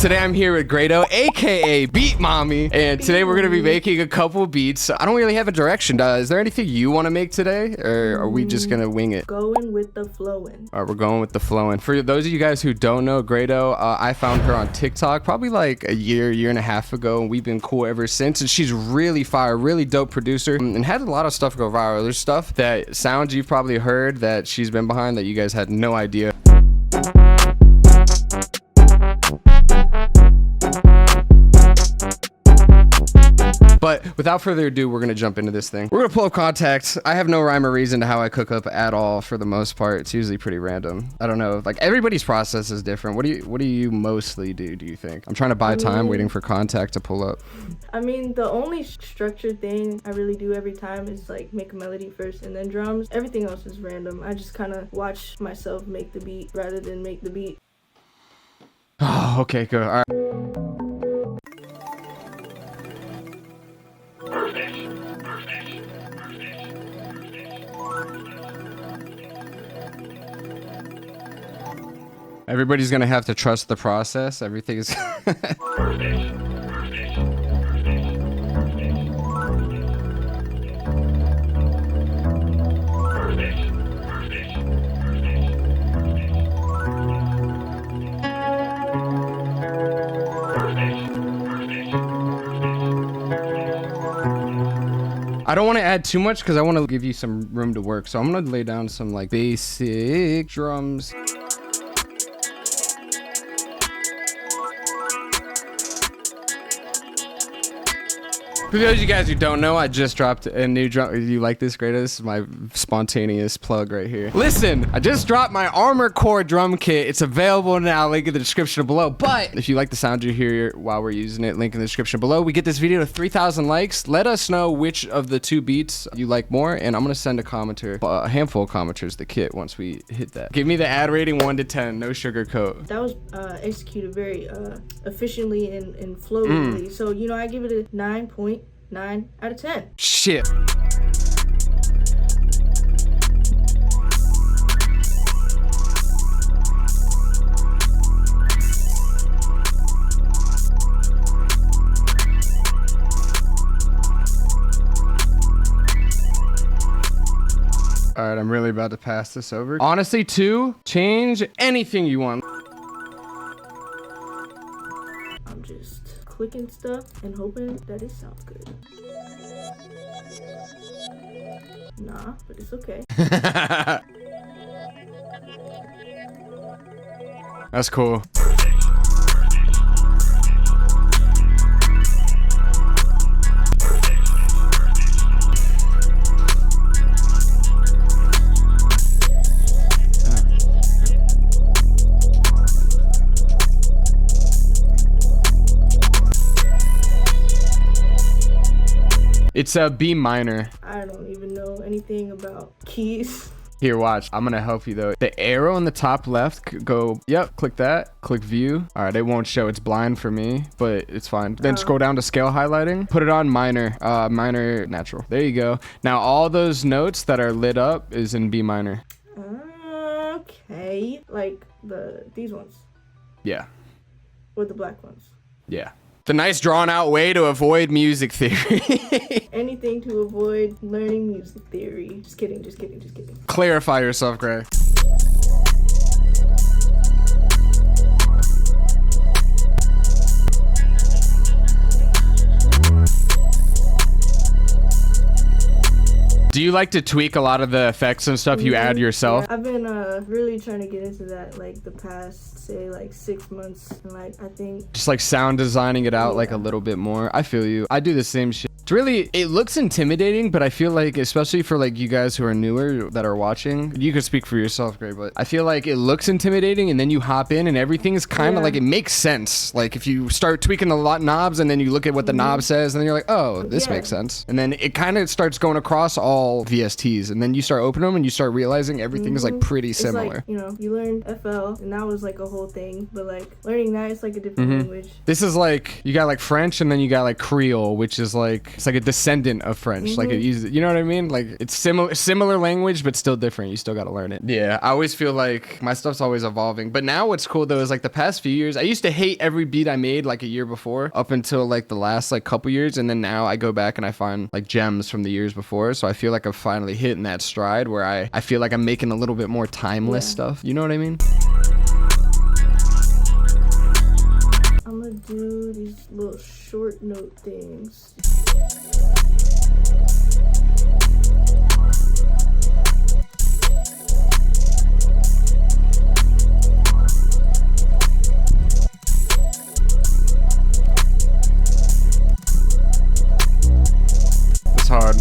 Today I'm here with GRAYTO, aka Beat Mommy, and today we're gonna be making a couple beats. I don't really have a direction. Is there anything you want to make today, or are we just gonna wing it? Going with the flowing. All right, we're going with the flowing. For those of you guys who don't know GRAYTO, I found her on TikTok probably like a year and a half ago, and we've been cool ever since. And she's really fire, really dope producer, and had a lot of stuff go viral. There's stuff that sounds you've probably heard that she's been behind that you guys had no idea. But without further ado, we're gonna jump into this thing. We're gonna pull up contacts. I have no rhyme or reason to how I cook up at all for the most part. It's usually pretty random. I don't know, like everybody's process is different. What do you mostly do you think? I'm trying to buy time waiting for contact to pull up. I mean, the only structured thing I really do every time is like make a melody first and then drums. Everything else is random. I just kind of watch myself make the beat rather than make the beat. Oh, okay, good. All right. Everybody's gonna have to trust the process. Everything is I don't want to add too much because I want to give you some room to work. So I'm gonna lay down some like basic drums. For those of you guys who don't know, I just dropped a new drum. You like this, GRAYTO? This is my spontaneous plug right here. Listen, I just dropped my Armor Core drum kit. It's available now, link in the description below. But if you like the sound you hear while we're using it, link in the description below. We get this video to 3,000 likes. Let us know which of the two beats you like more, and I'm gonna send a commenter, a handful of commenters, the kit once we hit that. Give me the ad rating 1 to 10, no sugarcoat. That was executed very efficiently and flowingly. So, you know, I give it a 9.9 out of 10. Shit. All right, I'm really about to pass this over. Honestly, 2, change anything you want. I'm just clicking stuff and hoping that it sounds good. Nah, but it's okay. That's cool. It's a B minor. I don't even know anything about keys. Here, watch. I'm gonna help you though. The arrow in the top left, go, yep, click that, click view. All right, it won't show, it's blind for me, but it's fine. Then scroll down to scale highlighting, put it on minor, minor natural. There you go. Now all those notes that are lit up is in B minor. Okay, like these ones. Yeah. Or the black ones. Yeah. The nice drawn out way to avoid music theory. Anything to avoid learning music theory. Just kidding, just kidding, just kidding. Clarify yourself, Gray. Do you like to tweak a lot of the effects and stuff you add yourself? Yeah, I've been really trying to get into that like the past, say, like 6 months. And like, I think just like sound designing it out like a little bit more. I feel you. I do the same shit. It's really, it looks intimidating, but I feel like, especially for like you guys who are newer that are watching, you could speak for yourself, Gray, but I feel like it looks intimidating and then you hop in and everything is kind of like, it makes sense. Like if you start tweaking the knobs and then you look at what the knob says and then you're like, oh, this makes sense. And then it kind of starts going across all all VSTs, and then you start opening them and you start realizing everything is like pretty It's similar. like, you know, you learn FL and that was like a whole thing, but like learning that, it's like a different language. This is like, you got like French, and then you got like Creole, which is like, it's like a descendant of French. Like it uses, you know what I mean? Like it's similar language, but still different. You still got to learn it. Yeah, I always feel like my stuff's always evolving. But now what's cool though is like the past few years, I used to hate every beat I made like a year before, up until like the last like couple years, and then now I go back and I find like gems from the years before. So I feel like I'm finally hitting that stride where I feel like I'm making a little bit more timeless stuff. You know what I mean? I'm gonna do these little short note things. It's hard.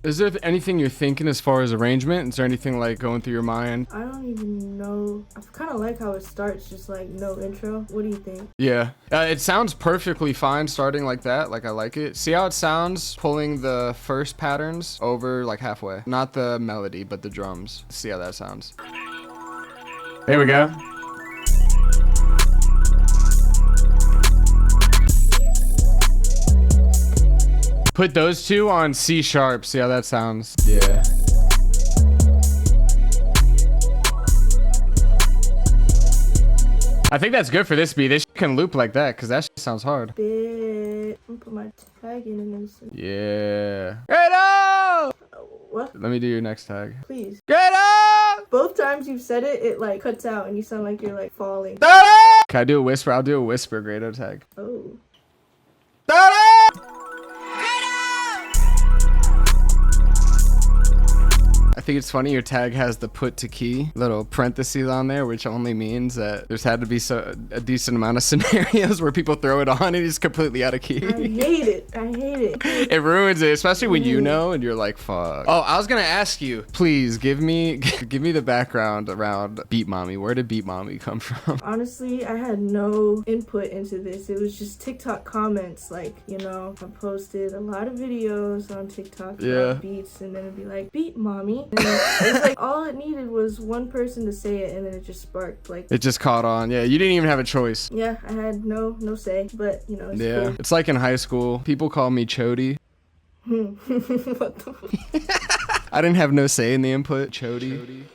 Is there anything you're thinking as far as arrangement? Is there anything like going through your mind? I don't even know. I kind of like how it starts, just like no intro. What do you think? Yeah, it sounds perfectly fine starting like that. Like I like it. See how it sounds pulling the first patterns over like halfway. Not the melody, but the drums. See how that sounds. There we go. Put those two on C sharp. See how that sounds. Yeah. I think that's good for this beat. This can loop like that because that sounds hard. Bit. I'm gonna put my tag in this. Yeah. GRAYTO! What? Let me do your next tag. Please. GRAYTO! Both times you've said it, it like cuts out and you sound like you're like falling. Can I do a whisper? I'll do a whisper GRAYTO tag. Oh. I think it's funny your tag has the put to key little parentheses on there, which only means that there's had to be a decent amount of scenarios where people throw it on and it's completely out of key. I hate it. I hate it. It ruins it, especially when you know and you're like, fuck. Oh, I was gonna ask you, please give me the background around Beat Mommy. Where did Beat Mommy come from? Honestly, I had no input into this. It was just TikTok comments. Like, you know, I posted a lot of videos on TikTok about beats, and then it'd be like, Beat Mommy. And it's like all it needed was one person to say it, and then it just sparked. Like it just caught on. Yeah, you didn't even have a choice. Yeah, I had no say, but you know, it's cool. It's like in high school, people call me Cxdy. What the fuck? I didn't have no say in the input. Cxdy.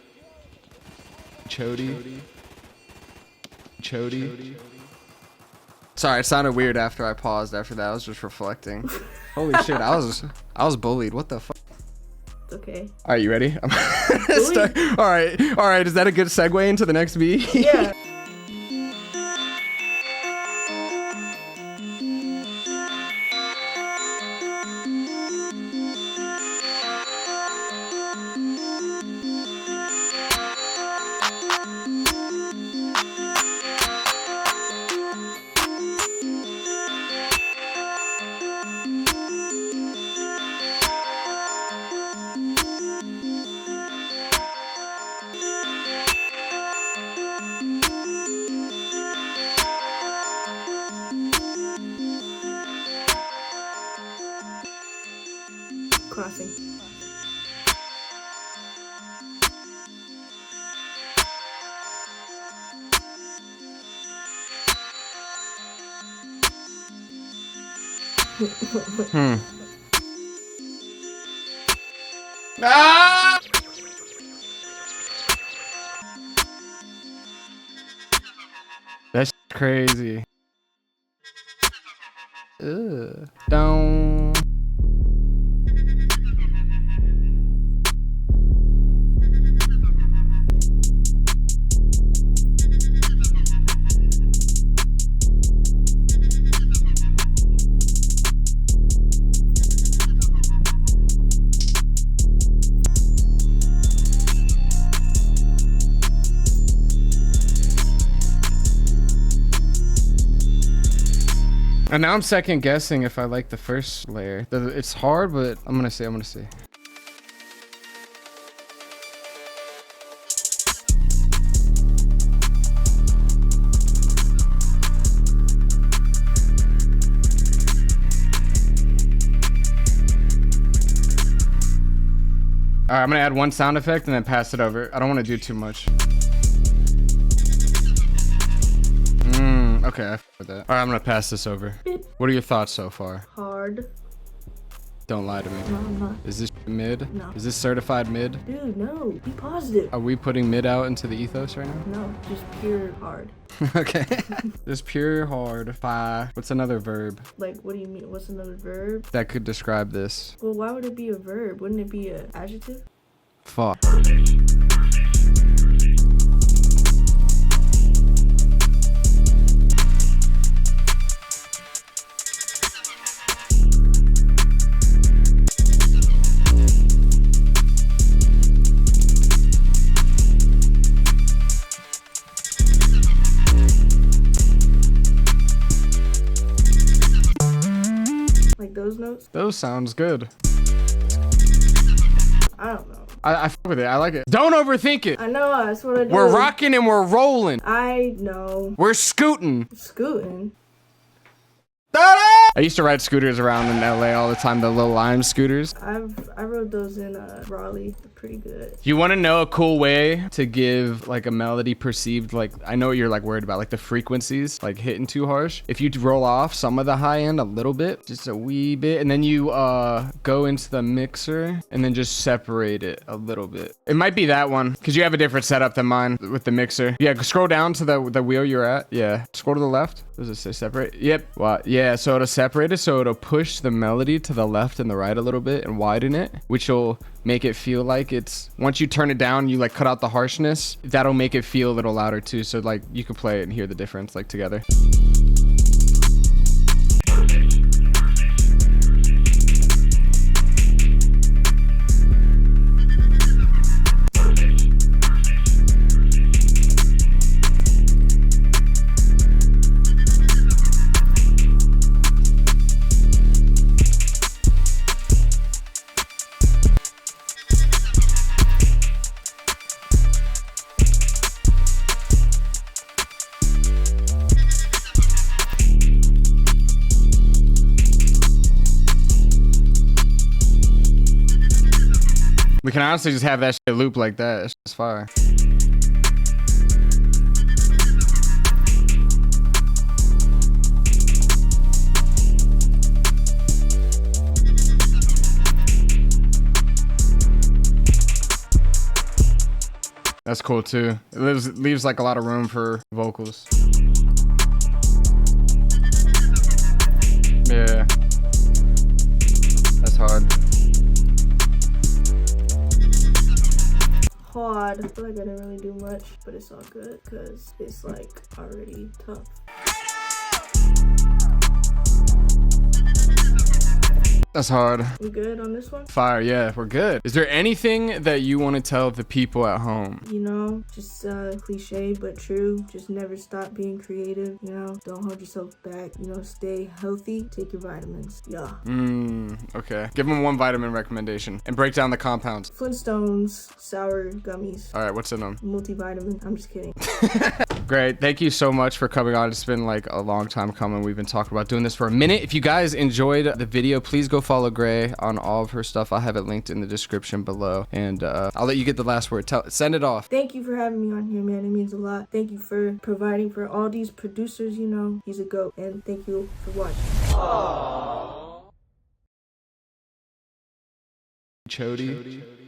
Sorry, it sounded weird after I paused after that. I was just reflecting. Holy shit, I was bullied. What the fuck? Okay. All right, you ready? All right. Is that a good segue into the next beat? Yeah. Crossing. Ah! That's crazy. Ugh. Don't. And now I'm second guessing if I like the first layer. It's hard, but I'm gonna see. All right, I'm gonna add one sound effect and then pass it over. I don't want to do too much. Okay, I f with that. All right, I'm gonna pass this over. What are your thoughts so far? Hard. Don't lie to me. No, I'm not. Is this mid? No. Is this certified mid? Dude, no. Be positive. Are we putting mid out into the ethos right now? No, just pure hard. Okay. Just pure hard. Fire. What's another verb Like, what do you mean? What's another verb? that could describe this? Well, why would it be a verb? Wouldn't it be an adjective? Fuck. Like those notes? Those sounds good. I don't know. I fuck with it. I like it. Don't overthink it. I know, that's what I do. We're rocking and we're rolling. I know. We're scooting. Scooting. I used to ride scooters around in LA all the time, the little lime scooters. I rode those in Raleigh. They're pretty good. You want to know a cool way to give like a melody perceived, like, I know what you're like worried about, like the frequencies, like hitting too harsh. If you roll off some of the high end a little bit, just a wee bit, and then you go into the mixer and then just separate it a little bit. It might be that one because you have a different setup than mine with the mixer. Yeah, scroll down to the wheel you're at. Yeah, scroll to the left. Does it say separate? Yep. Well, yeah, so it'll separate it, so it'll push the melody to the left and the right a little bit and widen it, which will make it feel like it's, once you turn it down, you like cut out the harshness, that'll make it feel a little louder too, so like you can play it and hear the difference like together. We can honestly just have that shit loop like that. It's just fire. That's cool too. It leaves like a lot of room for vocals. Yeah. That's hard. Hard. I feel like I didn't really do much, but it's all good because it's like already tough. That's hard. We good on this one? Fire, yeah, we're good. Is there anything that you want to tell the people at home? You know, just cliche but true. Just never stop being creative, you know? Don't hold yourself back, you know, stay healthy, take your vitamins. Yeah. Okay. Give them one vitamin recommendation and break down the compounds. Flintstones, sour gummies. All right, what's in them? Multivitamin. I'm just kidding. Great. Thank you so much for coming on. It's been like a long time coming. We've been talking about doing this for a minute. If you guys enjoyed the video, please go follow Gray on all of her stuff. I'll have it linked in the description below. And I'll let you get the last word. Send it off. Thank you for having me on here, man. It means a lot. Thank you for providing for all these producers, you know. He's a GOAT. And thank you for watching. Cxdy.